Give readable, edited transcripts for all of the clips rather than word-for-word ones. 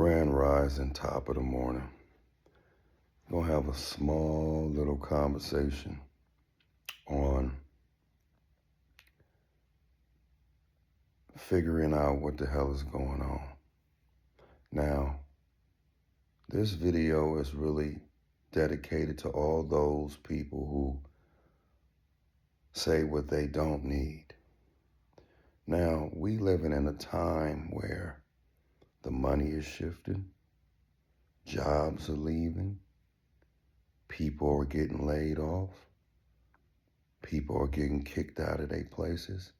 Grand rising, top of the morning. Gonna have a small little conversation on figuring out what the hell is going on. Now, this video is really dedicated to all those people who say what they don't need. Now, we living in a time where the money is shifting, jobs are leaving, people are getting laid off, people are getting kicked out of their places.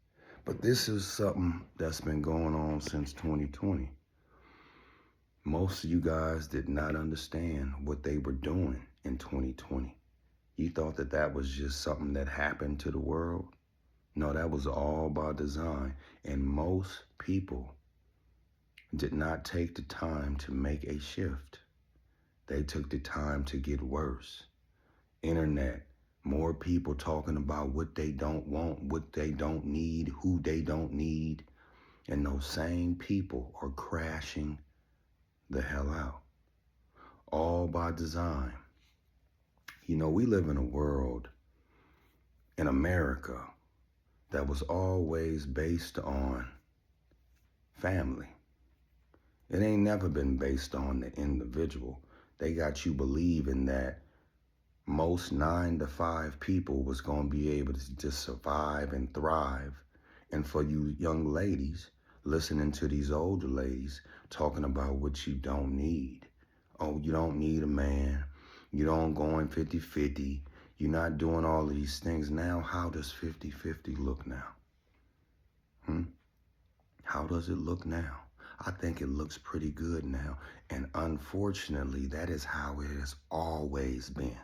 But this is something that's been going on since 2020. Most of you guys did not understand what they were doing in 2020. You thought that that was just something that happened to the world? No, that was all by design. And most people did not take the time to make a shift. They took the time to get worse. Internet, more people talking about what they don't want, what they don't need, who they don't need. And those same people are crashing the hell out. All by design. You know, we live in a world, in America, that was always based on family. It ain't never been based on the individual. They got you believing that most 9 to 5 people was going to be able to just survive and thrive. And for you young ladies, listening to these older ladies talking about what you don't need. Oh, you don't need a man. You don't go in 50-50. You're not doing all of these things. Now, how does 50-50 look now? How does it look now? I think it looks pretty good now. And unfortunately, that is how it has always been.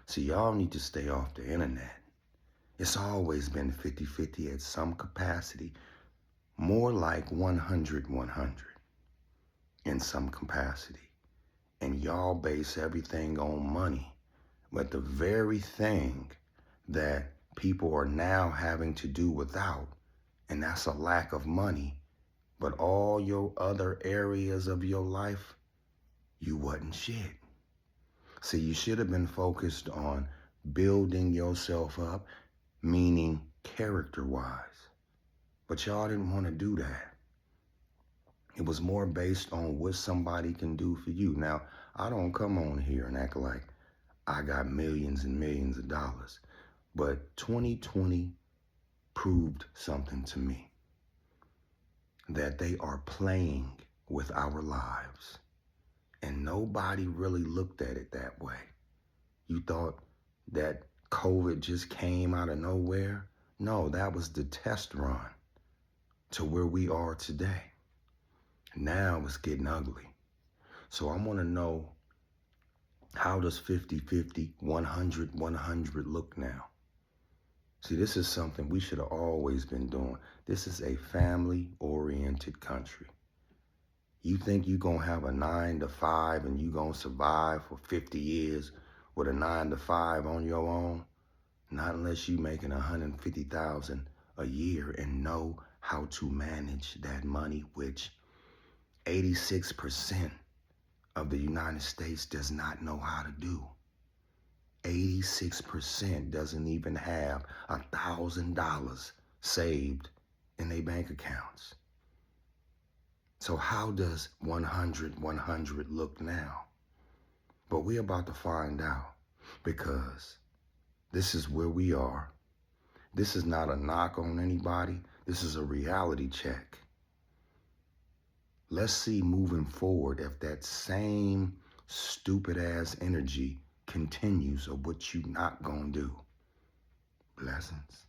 So y'all need to stay off the internet. It's always been 50-50 at some capacity. More like 100-100 in some capacity. And y'all base everything on money. But the very thing that people are now having to do without, and that's a lack of money, but all your other areas of your life, you wasn't shit. See, you should have been focused on building yourself up, meaning character-wise. But y'all didn't want to do that. It was more based on what somebody can do for you. Now, I don't come on here and act like I got millions and millions of dollars. But 2020 proved something to me. That they are playing with our lives. And nobody really looked at it that way. You thought that COVID just came out of nowhere? No, that was the test run to where we are today. Now it's getting ugly. So I want to know, how does 50-50, 100-100 look now? See, this is something we should have always been doing. This is a family-oriented country. You think you're going to have a 9 to 5 and you're going to survive for 50 years with a 9 to 5 on your own? Not unless you're making $150,000 a year and know how to manage that money, which 86% of the United States does not know how to do. 86% doesn't even have $1,000 saved in their bank accounts. So how does 100-100 look now? But we're about to find out, because this is where we are. This is not a knock on anybody. This is a reality check. Let's see moving forward if that same stupid ass energy continues, or what you not gonna do. Blessings.